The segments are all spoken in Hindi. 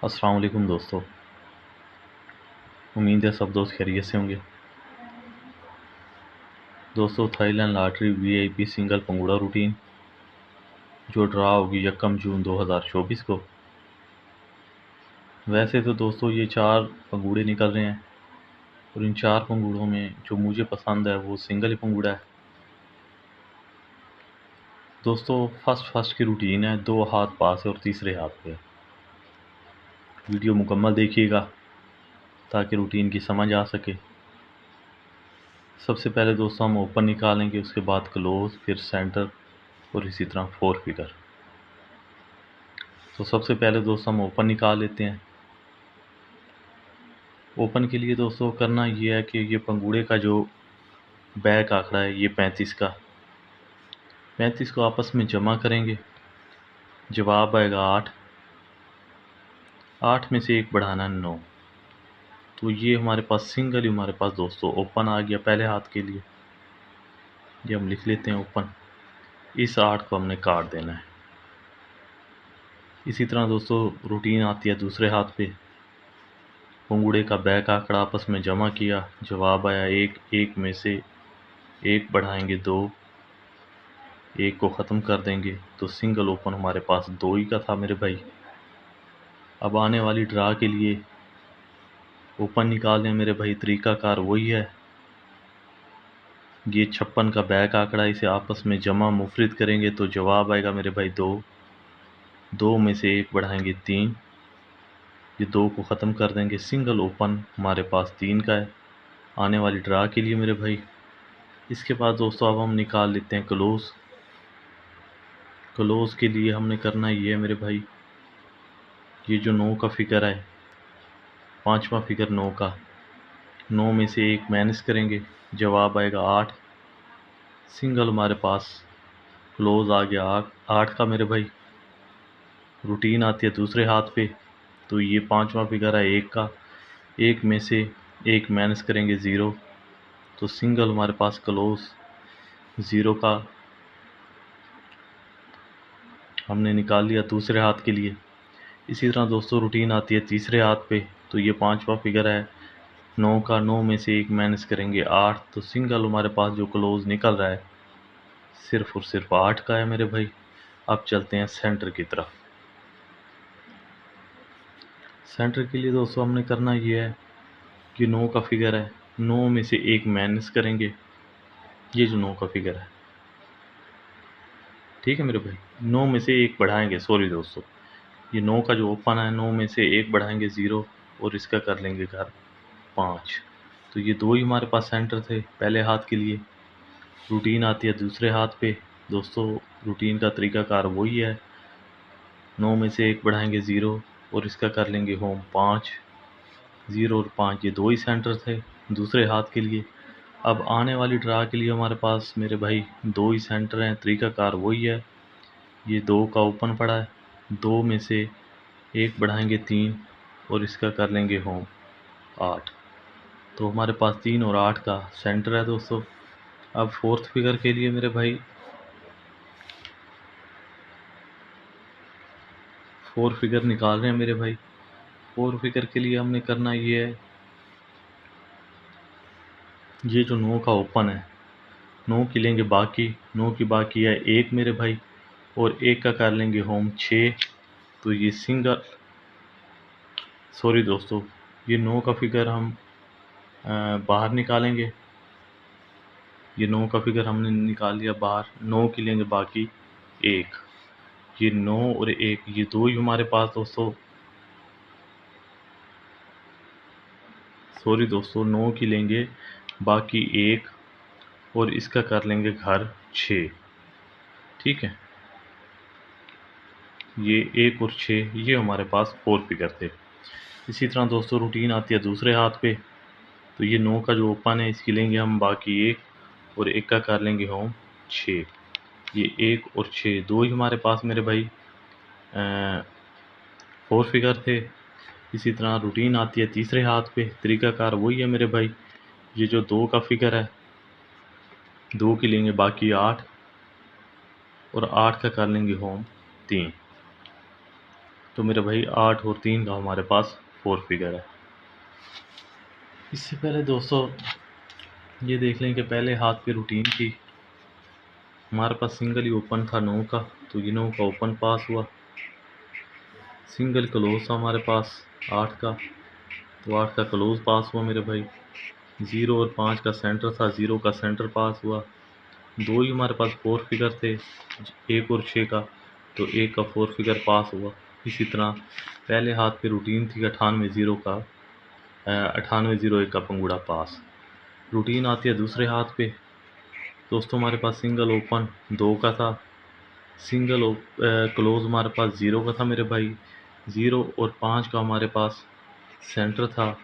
अस्सलाम वालेकुम दोस्तों। उम्मीद है सब दोस्त खैरियत से होंगे। दोस्तों, थाईलैंड लॉटरी वीआईपी सिंगल पंगुड़ा रूटीन जो ड्रा होगी 1 जून 2024 को। वैसे तो दोस्तों ये 4 पंगूड़े निकल रहे हैं और इन 4 पंगूड़ों में जो मुझे पसंद है वो सिंगल ही पंगूड़ा है। दोस्तों, फर्स्ट की रूटीन है, 2 हाथ पास है और तीसरे हाथ पे है। वीडियो मुकम्मल देखिएगा ताकि रूटीन की समझ आ सके। सबसे पहले दोस्तों हम ओपन निकालेंगे, उसके बाद क्लोज, फिर सेंटर और इसी तरह 4 फिगर। तो सबसे पहले दोस्तों हम ओपन निकाल लेते हैं। ओपन के लिए दोस्तों करना ये है कि ये पंगूड़े का जो बैक आंकड़ा है ये 35 का, 35 को आपस में जमा करेंगे, जवाब आएगा 8। 8 में से 1 बढ़ाना 9। तो ये हमारे पास सिंगल ही हमारे पास दोस्तों ओपन आ गया पहले हाथ के लिए। ये हम लिख लेते हैं ओपन। इस 8 को हमने काट देना है। इसी तरह दोस्तों रूटीन आती है दूसरे हाथ पे। पंगूड़े का बैक आंकड़ा आपस में जमा किया, जवाब आया 1। 1 में से 1 बढ़ाएंगे 2, 1 को ख़त्म कर देंगे तो सिंगल ओपन हमारे पास 2 ही का था मेरे भाई। अब आने वाली ड्रा के लिए ओपन निकाल लें मेरे भाई, तरीकाकार वही है। ये 56 का बैक आंकड़ा, इसे आपस में जमा मुफरिद करेंगे तो जवाब आएगा मेरे भाई 2। 2 में से 1 बढ़ाएंगे 3, ये 2 को ख़त्म कर देंगे, सिंगल ओपन हमारे पास 3 का है आने वाली ड्रा के लिए मेरे भाई। इसके बाद दोस्तों अब हम निकाल लेते हैं क्लोज। क्लोज के लिए हमने करना ये है मेरे भाई, ये जो 9 का फिगर है, 5वां फिगर 9 का, 9 में से 1 माइनस करेंगे, जवाब आएगा 8। सिंगल हमारे पास क्लोज आ गया 8 का मेरे भाई। रूटीन आती है दूसरे हाथ पे, तो ये 5वां फिगर है 1 का, 1 में से 1 माइनस करेंगे 0, तो सिंगल हमारे पास क्लोज 0 का हमने निकाल लिया दूसरे हाथ के लिए। इसी तरह दोस्तों रूटीन आती है तीसरे हाथ पे, तो ये 5वां फिगर है 9 का, 9 में से 1 माइनस करेंगे 8, तो सिंगल हमारे पास जो क्लोज निकल रहा है सिर्फ और सिर्फ 8 का है मेरे भाई। अब चलते हैं सेंटर की तरफ। सेंटर के लिए दोस्तों हमने करना ये है कि 9 का फिगर है, 9 में से 1 माइनस करेंगे, ये जो 9 का फिगर है, ठीक है मेरे भाई। 9 में से 1 बढ़ाएंगे, सॉरी दोस्तों, ये 9 का जो ओपन है, 9 में से 1 बढ़ाएंगे 0 और इसका कर लेंगे घर 5। तो ये 2 ही हमारे पास सेंटर थे पहले हाथ के लिए। रूटीन आती है दूसरे हाथ पे दोस्तों, रूटीन का तरीकाकार वही है, 9 में से 1 बढ़ाएंगे 0 और इसका कर लेंगे होम 5। 0 और 5 ये 2 ही सेंटर थे दूसरे हाथ के लिए। अब आने वाली ड्रा के लिए हमारे पास मेरे भाई 2 ही सेंटर हैं, तरीकाकार वही है। ये 2 का ओपन पड़ा है, 2 में से 1 बढ़ाएंगे 3 और इसका कर लेंगे होम 8। तो हमारे पास 3 और 8 का सेंटर है दोस्तों। अब 4th फिगर के लिए मेरे भाई 4 फिगर निकाल रहे हैं मेरे भाई। 4 फिगर के लिए हमने करना ये है, ये जो 9 का ओपन है, 9 की लेंगे बाकी, 9 की बाकी है 1 मेरे भाई, और 1 का कर लेंगे होम 6। तो ये सिंगल, सॉरी दोस्तों, ये 9 का फिगर हम बाहर निकालेंगे। ये 9 का फिगर हमने निकाल लिया बाहर, 9 की लेंगे बाकी 1, ये 9 और 1 ये 2 ही हमारे पास दोस्तों, सॉरी दोस्तों, 9 की लेंगे बाकी 1 और इसका कर लेंगे घर 6, ठीक है। ये 1 और 6 ये हमारे पास 4 फिगर थे। इसी तरह दोस्तों रूटीन आती है दूसरे हाथ पे, तो ये 9 का जो ओपन है इसकी लेंगे हम बाकी 1 और 1 का कर लेंगे होम 6। ये 1 और 6 2 ही हमारे पास मेरे भाई 4 फिगर थे। इसी तरह रूटीन आती है तीसरे हाथ पे, तरीकाकार वही है मेरे भाई। ये जो 2 का फिगर है, 2 की लेंगे बाकी 8 और 8 का कर लेंगे होम 3। तो मेरे भाई 8 और 3 का हमारे पास 4 फिगर है। इससे पहले दोस्तों ये देख लें कि पहले हाथ पे रूटीन थी, हमारे पास सिंगल ही ओपन था 9 का, तो ये 9 का ओपन पास हुआ। सिंगल क्लोज था हमारे पास 8 का, तो 8 का क्लोज पास हुआ मेरे भाई। 0 और 5 का सेंटर था, 0 का सेंटर पास हुआ। दो ही हमारे पास 4 फिगर थे, 1 और 6 का, तो 1 का 4 फिगर पास हुआ। इसी तरह पहले हाथ पे रूटीन थी 98-0 का, 98-01 का पंगुड़ा पास। रूटीन आती है दूसरे हाथ पे दोस्तों, हमारे पास सिंगल ओपन 2 का था, सिंगल क्लोज हमारे पास 0 का था मेरे भाई। 0 और 5 का हमारे पास सेंटर था,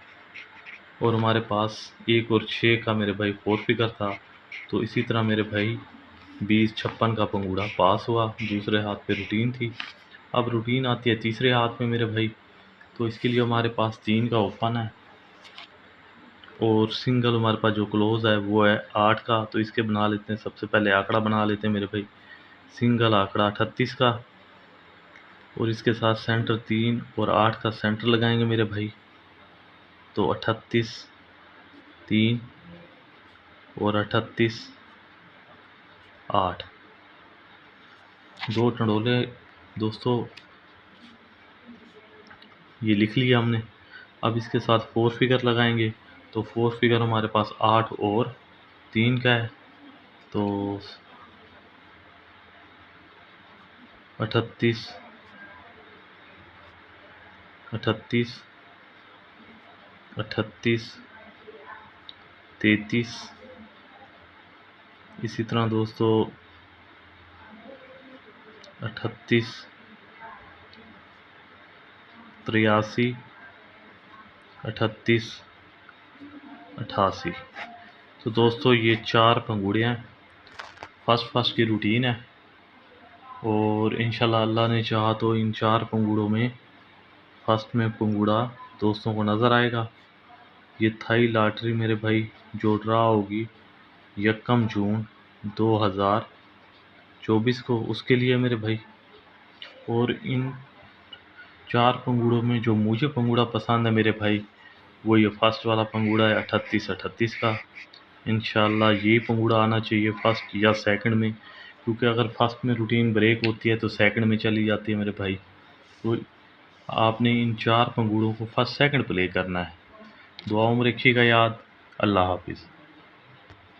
और हमारे पास 1 और 6 का मेरे भाई 4 फिगर था। तो इसी तरह मेरे भाई 20-56 का पंगूड़ा पास हुआ। दूसरे हाथ पे रूटीन थी। अब रूटीन आती है तीसरे हाथ में मेरे भाई, तो इसके लिए हमारे पास 3 का ओपन है, और सिंगल हमारे पास जो क्लोज है वो है 8 का। तो इसके बना लेते हैं, सबसे पहले आंकड़ा बना लेते हैं मेरे भाई। सिंगल आंकड़ा 38 का, और इसके साथ सेंटर 3 और 8 का सेंटर लगाएंगे मेरे भाई। तो 38, 3 और 38, 8, 2 टंडोले दोस्तों ये लिख लिया हमने। अब इसके साथ 4 फिगर लगाएंगे, तो 4 फिगर हमारे पास 8 और 3 का है, तो 38, 38, 38, 33, इसी तरह दोस्तों 38, 83, 38, 88। तो दोस्तों ये 4 पंगुड़े हैं, फर्स्ट की रूटीन है, और इंशाल्लाह अल्लाह ने चाहा तो इन 4 पंगुड़ों में फर्स्ट में पंगुड़ा दोस्तों को नज़र आएगा। ये थाई लॉटरी मेरे भाई जो ड्रा होगी 1 जून 2024 को, उसके लिए मेरे भाई। और इन 4 पंगुड़ों में जो मुझे पंगुड़ा पसंद है मेरे भाई, वो ये फर्स्ट वाला पंगुड़ा है 38-38 का। इंशाल्लाह ये पंगुड़ा आना चाहिए फर्स्ट या सेकंड में, क्योंकि अगर फर्स्ट में रूटीन ब्रेक होती है तो सेकंड में चली जाती है मेरे भाई। तो आपने इन 4 पंगुड़ों को फर्स्ट सेकंड प्ले करना है। दुआओं में रखिएगा याद। अल्लाह हाफिज़।